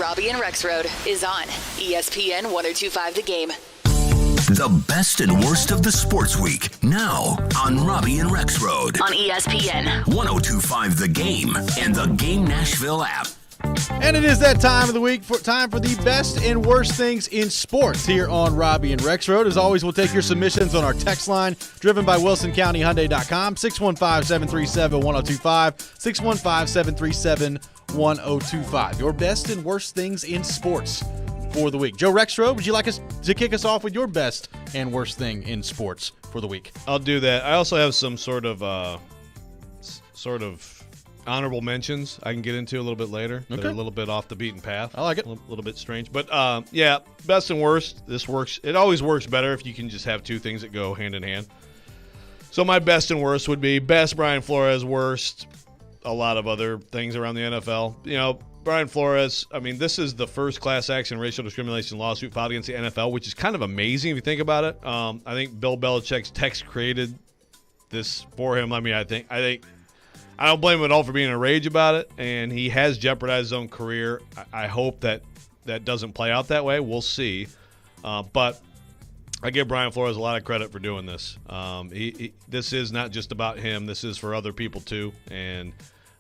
Robby and Rexrode is on ESPN 1025 The Game. The best and worst of the sports week, now on Robby and Rexrode. On ESPN 1025 The Game and the Game Nashville app. And it is that time of the week, time for the best and worst things in sports here on Robby and Rexrode. As always, we'll take your submissions on our text line, driven by WilsonCountyHyundai.com, 615-737-1025, 615-737-1025. Your best and worst things in sports for the week. Joe Rexrode, would you like us to kick us off with your best and worst thing in sports for the week? I'll do that. I also have some sort of honorable mentions I can get into a little bit later. Okay. They're a little bit off the beaten path. I like it. A little bit strange. But, yeah, best and worst. This works. It always works better if you can just have two things that go hand in hand. So my best and worst would be best Brian Flores, worst a lot of other things around the NFL. You know, Brian Flores, I mean, this is the first class action racial discrimination lawsuit filed against the NFL, which is kind of amazing if you think about it. I think Bill Belichick's text created this for him. I mean, I don't blame him at all for being in a rage about it, and he has jeopardized his own career. I hope that doesn't play out that way. We'll see. But I give Brian Flores a lot of credit for doing this. This is not just about him. This is for other people too, and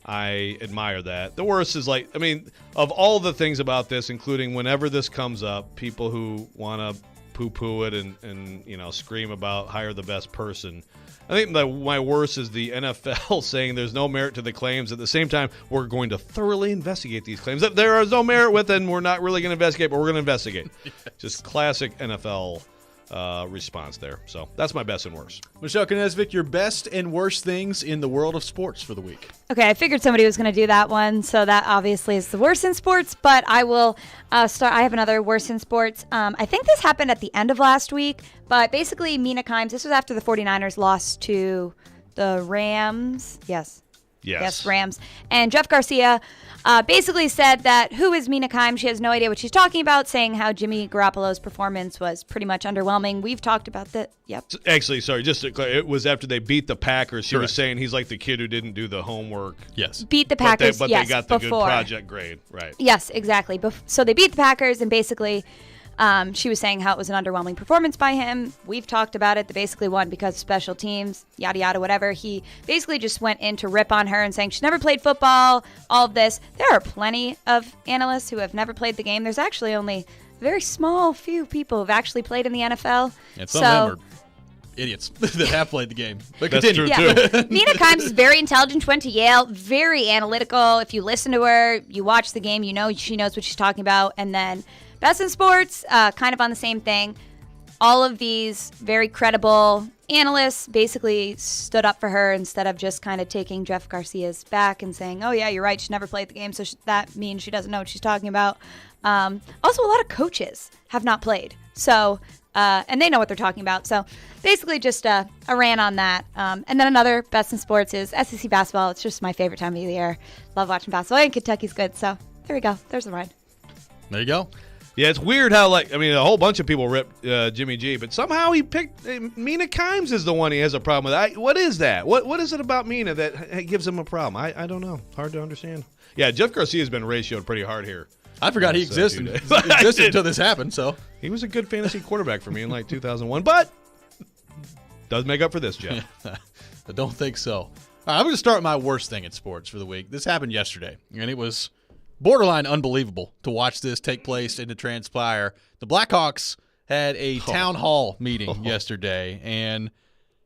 I admire that. The worst is of all the things about this, including whenever this comes up, people who want to poo-poo it and scream about hire the best person. I think my worst is the NFL saying there's no merit to the claims. At the same time, we're going to thoroughly investigate these claims that there is no merit with, and we're not really going to investigate, but we're going to investigate. Yes. Just classic NFL response there. So that's my best and worst. Michelle Knesvik, your best and worst things in the world of sports for the week. Okay, I figured somebody was going to do that one, so that obviously is the worst in sports, but I will start. I have another worst in sports. I think this happened at the end of last week, but basically Mina Kimes, this was after the 49ers lost to the Rams. Yes, Rams. And Jeff Garcia basically said that, who is Mina Kimes? She has no idea what she's talking about, saying how Jimmy Garoppolo's performance was pretty much underwhelming. We've talked about that. Yep. Actually, sorry, just to clarify, it was after they beat the Packers. She Correct. was saying he's like the kid who didn't do the homework. Yes. Beat the Packers, but yes, they got the before. Good project grade. Right. Yes, exactly. So they beat the Packers, and basically she was saying how it was an underwhelming performance by him. We've talked about it. They basically won because of special teams, yada, yada, whatever. He basically just went in to rip on her and saying she's never played football, all of this. There are plenty of analysts who have never played the game. There's actually only a very small few people who have actually played in the NFL. And some of them are idiots that have played the game. But That's continue. true, too. Mina Kimes is very intelligent. She went to Yale, very analytical. If you listen to her, you watch the game, you know she knows what she's talking about. And then best in sports, kind of on the same thing. All of these very credible analysts basically stood up for her instead of just kind of taking Jeff Garcia's back and saying, oh, yeah, you're right, she never played the game, so that means she doesn't know what she's talking about. Also, a lot of coaches have not played, so and they know what they're talking about. So basically just a rant on that. And then another best in sports is SEC basketball. It's just my favorite time of the year. Love watching basketball, and Kentucky's good, so there we go. There's the ride. There you go. Yeah, it's weird how, a whole bunch of people ripped Jimmy G, but somehow he picked Mina Kimes is the one he has a problem with. What is that? What is it about Mina that gives him a problem? I don't know. Hard to understand. Yeah, Jeff Garcia's been ratioed pretty hard here. I forgot he existed until this happened. So he was a good fantasy quarterback for me in 2001, but does make up for this, Jeff. I don't think so. All right, I'm going to start with my worst thing in sports for the week. This happened yesterday, and it was borderline unbelievable to watch this take place and to transpire. The Blackhawks had a town hall meeting yesterday, and,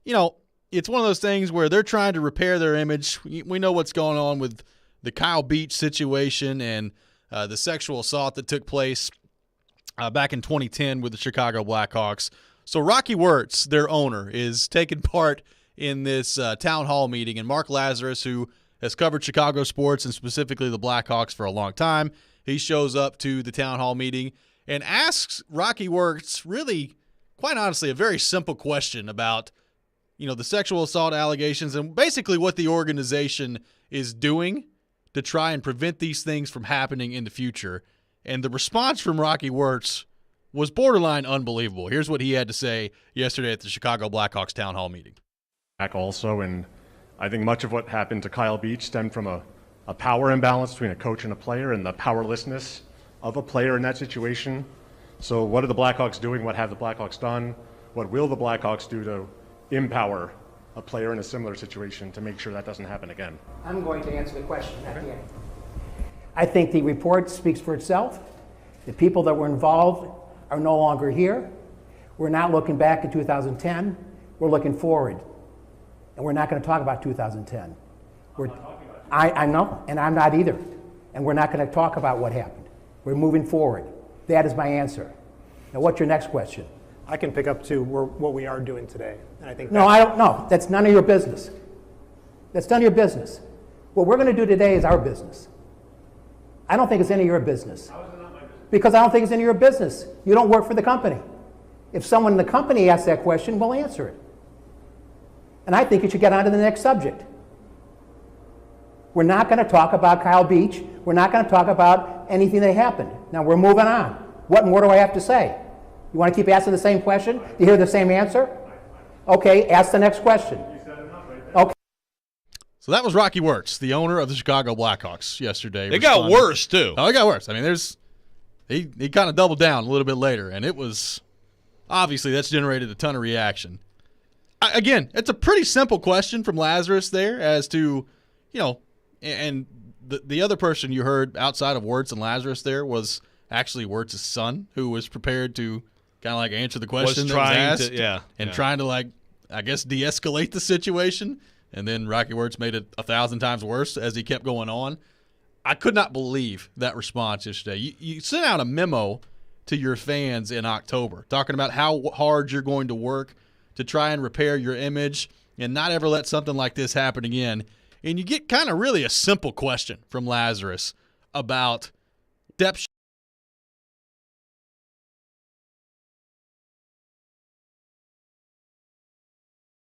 it's one of those things where they're trying to repair their image. We know what's going on with the Kyle Beach situation and the sexual assault that took place back in 2010 with the Chicago Blackhawks. So Rocky Wirtz, their owner, is taking part in this town hall meeting, and Mark Lazarus, who has covered Chicago sports and specifically the Blackhawks for a long time, he shows up to the town hall meeting and asks Rocky Wirtz, really, quite honestly, a very simple question about, the sexual assault allegations and basically what the organization is doing to try and prevent these things from happening in the future. And the response from Rocky Wirtz was borderline unbelievable. Here's what he had to say yesterday at the Chicago Blackhawks town hall meeting. Also, and I think much of what happened to Kyle Beach stemmed from a power imbalance between a coach and a player and the powerlessness of a player in that situation. So what are the Blackhawks doing? What have the Blackhawks done? What will the Blackhawks do to empower a player in a similar situation to make sure that doesn't happen again? I'm going to answer the question at the end. I think the report speaks for itself. The people that were involved are no longer here. We're not looking back at 2010. We're looking forward. And we're not going to talk about 2010. I know, and I'm not either. And we're not going to talk about what happened. We're moving forward. That is my answer. Now, what's your next question? I can pick up to what we are doing today. And I think No, I don't know. That's none of your business. That's none of your business. What we're going to do today is our business. I don't think it's any of your business. How is it not my business? Because I don't think it's any of your business. You don't work for the company. If someone in the company asks that question, we'll answer it. And I think you should get on to the next subject. We're not going to talk about Kyle Beach. We're not going to talk about anything that happened. Now, we're moving on. What more do I have to say? You want to keep asking the same question? Do you hear the same answer? Okay, ask the next question. Okay. So that was Rocky Wirtz, the owner of the Chicago Blackhawks, yesterday. It got worse, too. Oh, it got worse. I mean, he kind of doubled down a little bit later, and it was obviously that's generated a ton of reaction. Again, it's a pretty simple question from Lazarus there as to, and the other person you heard outside of Wirtz and Lazarus there was actually Wirtz's son, who was prepared to kind of like answer the question that was asked, trying to like, I guess, de-escalate the situation. And then Rocky Wirtz made it 1,000 times worse as he kept going on. I could not believe that response yesterday. You sent out a memo to your fans in October talking about how hard you're going to work to try and repair your image and not ever let something like this happen again. And you get kind of really a simple question from Lazarus about depth.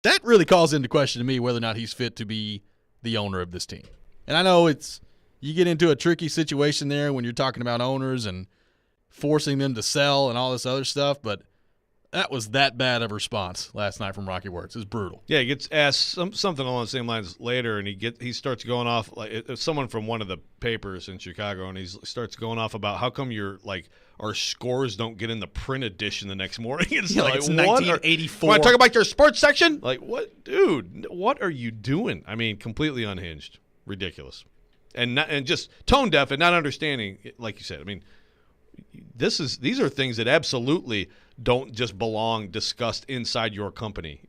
That really calls into question to me whether or not he's fit to be the owner of this team. And I know you get into a tricky situation there when you're talking about owners and forcing them to sell and all this other stuff, but that was that bad of a response last night from Rocky Wirtz. It was brutal. Yeah, he gets asked something along the same lines later, and he starts going off like it's someone from one of the papers in Chicago, and he starts going off about how come our scores don't get in the print edition the next morning. It's like it's 1984. Want to talk about your sports section? Like, what, dude? What are you doing? I mean, completely unhinged, ridiculous, and just tone deaf and not understanding. Like you said, I mean, these are things that absolutely don't just belong discussed inside your company.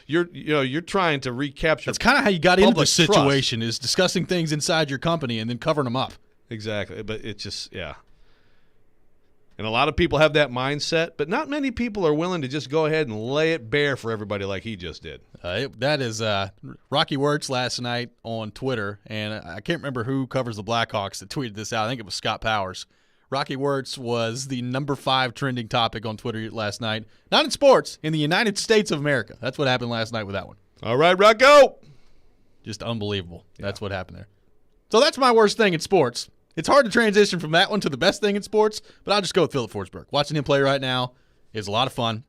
You're trying to recapture. That's kind of how you got into the situation, trust. Is discussing things inside your company and then covering them up. Exactly, but it's just And a lot of people have that mindset, but not many people are willing to just go ahead and lay it bare for everybody like he just did. That is Rocky Wirtz last night on Twitter, and I can't remember who covers the Blackhawks that tweeted this out. I think it was Scott Powers. Rocky Wirtz was the number 5 trending topic on Twitter last night. Not in sports, in the United States of America. That's what happened last night with that one. All right, Rocco. Just unbelievable. Yeah. That's what happened there. So that's my worst thing in sports. It's hard to transition from that one to the best thing in sports, but I'll just go with Philip Forsberg. Watching him play right now is a lot of fun.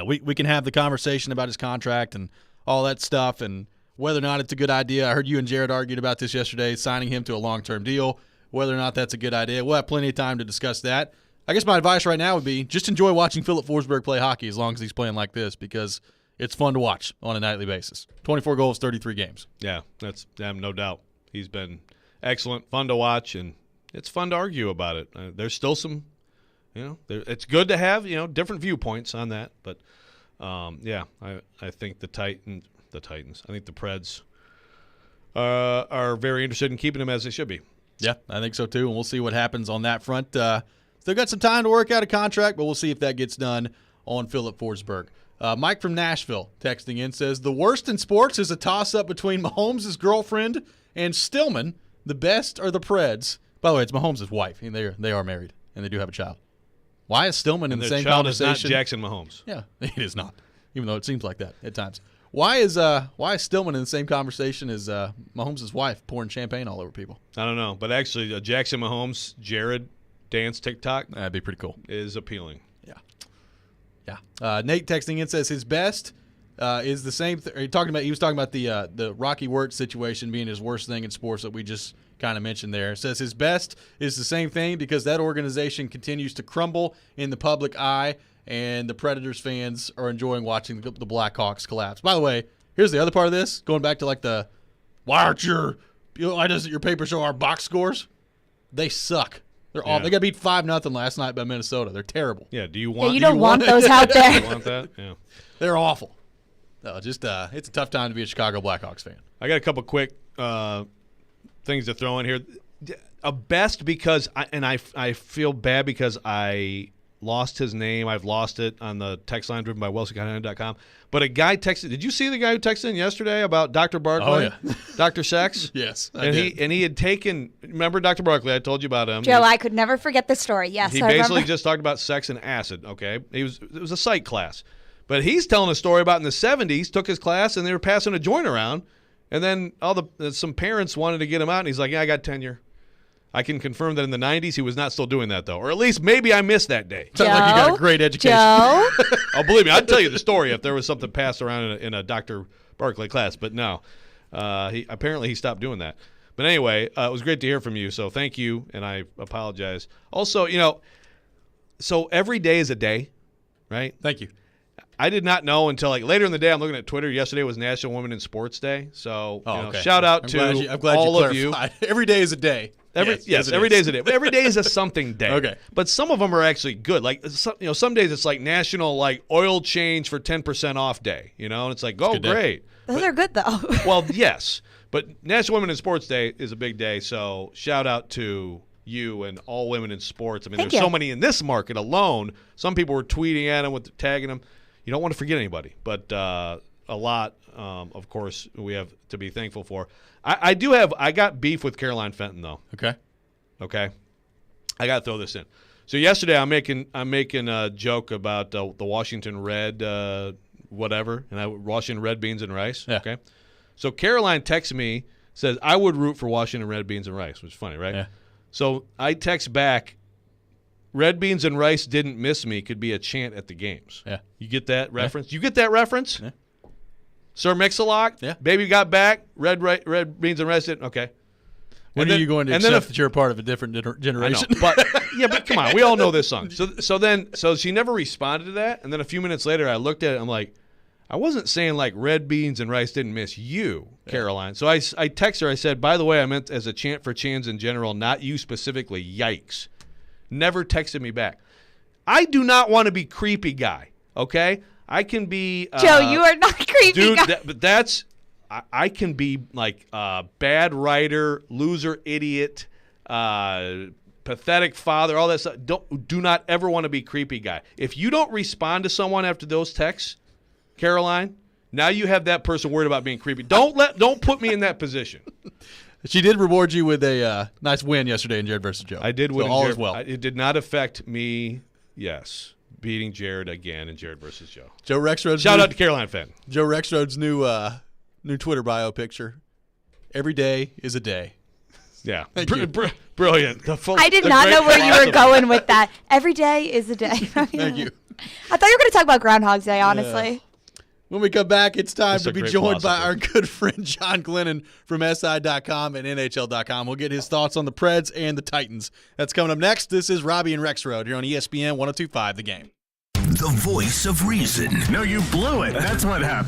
We can have the conversation about his contract and all that stuff and whether or not it's a good idea. I heard you and Jared argued about this yesterday, signing him to a long-term deal, whether or not that's a good idea. We'll have plenty of time to discuss that. I guess my advice right now would be just enjoy watching Philip Forsberg play hockey as long as he's playing like this because it's fun to watch on a nightly basis. 24 goals, 33 games. Yeah, that's no doubt. He's been excellent, fun to watch, and it's fun to argue about it. There's still some, it's good to have, different viewpoints on that. But, I think the Titans, I think the Preds are very interested in keeping him as they should be. Yeah, I think so too, and we'll see what happens on that front. Still got some time to work out a contract, but we'll see if that gets done on Philip Forsberg. Mike from Nashville texting in says, the worst in sports is a toss-up between Mahomes' girlfriend and Stillman. The best are the Preds. By the way, it's Mahomes' wife. And they are married, and they do have a child. Why is Stillman in the same conversation? Child is not Jackson Mahomes. Yeah, it is not, even though it seems like that at times. Why is Stillman in the same conversation as Mahomes' wife pouring champagne all over people? I don't know, but actually Jackson Mahomes, Jared dance TikTok. That'd be pretty cool. Is appealing. Yeah. Nate texting in says his best is the same. He was talking about the Rocky Wirtz situation being his worst thing in sports that we just kind of mentioned there. It says his best is the same thing because that organization continues to crumble in the public eye, and the Predators fans are enjoying watching the Blackhawks collapse. By the way, here's the other part of this. Going back to why doesn't your paper show our box scores? They suck. They're awful. They got beat 5-0 last night by Minnesota. They're terrible. Yeah. Do you want? you don't want those out there. You want that? Yeah. They're awful. No, just it's a tough time to be a Chicago Blackhawks fan. I got a couple quick things to throw in here. A best because I feel bad because I lost his name. I've lost it on the text line driven by WellsContinental.com. But a guy texted. Did you see the guy who texted in yesterday about Dr. Barkley? Oh, yeah. Dr. Sex? Yes. He had taken. Remember Dr. Barkley? I told you about him. Joe, I could never forget this story. Yes, He I basically remember. just talked about sex and acid. Okay, it was a psych class, but he's telling a story about in the 70s. Took his class and they were passing a joint around, and then some parents wanted to get him out, and he's like, "Yeah, I got tenure." I can confirm that in the 90s he was not still doing that though, or at least maybe I missed that day. Sounds like you got a great education. Joe? Oh, believe me, I'd tell you the story if there was something passed around in a Dr. Barkley class, but no. He stopped doing that. But anyway, it was great to hear from you, so thank you, and I apologize. Also, so every day is a day, right? Thank you. I did not know until later in the day. I'm looking at Twitter. Yesterday was National Women in Sports Day, so Okay. shout out I'm glad all you of you. clarified. Every day is a day. Every day is a day. But every day is a something day. Okay. But some of them are actually good. Some days it's like National Oil Change for 10% off day. And it's like, oh, good day. great. Those are good, though. Well, yes. But National Women in Sports Day is a big day. So shout out to you and all women in sports. I mean, Thank there's you. so many in this market alone. Some people were tweeting at them, tagging them. You don't want to forget anybody. But a lot, of course, we have to be thankful for. I got beef with Caroline Fenton, though. Okay, I got to throw this in. So yesterday I'm making a joke about the Washington Red whatever, and Washington Red beans and rice. Yeah. Okay, so Caroline texts me, says I would root for Washington Red beans and rice, which is funny, right? Yeah. So I text back, red beans and rice didn't miss me could be a chant at the games. Yeah. You get that reference? You get that reference? Yeah. Sir Mix-a-Lot? Yeah. Baby got back. Red beans and rice didn't. Okay. When are you going to accept that you're a part of a different generation? I know, but come on, we all know this song. So she never responded to that, and then a few minutes later, I looked at it. I'm like, I wasn't saying red beans and rice didn't miss you, Caroline. So I text her. I said, by the way, I meant as a chant for chans in general, not you specifically. Yikes! Never texted me back. I do not want to be creepy guy. Okay, I can be Joe, you are not creepy. dude. guy. But that's. I can be bad writer, loser, idiot, pathetic father, all that stuff. Do not ever want to be creepy guy. If you don't respond to someone after those texts, Caroline, now you have that person worried about being creepy. Don't put me in that position. She did reward you with a nice win yesterday in Jared versus Joe. I did win. So all Jared, is well. It did not affect me. Yes, beating Jared again in Jared versus Joe. Joe Rexrode. Shout out to Caroline Fenton. Joe Rexrode's new Twitter bio picture. Every day is a day. Yeah, Thank you. Brilliant. I did not know where you were going with that. Every day is a day. Thank you. I thought you were going to talk about Groundhog's Day, honestly. When we come back, it's time That's to a be great joined by philosophy. our good friend John Glennon from SI.com and NHL.com. We'll get his thoughts on the Preds and the Titans. That's coming up next. This is Robby and Rexrode here on ESPN 102.5 The Game. The voice of reason. No, you blew it. That's what happened.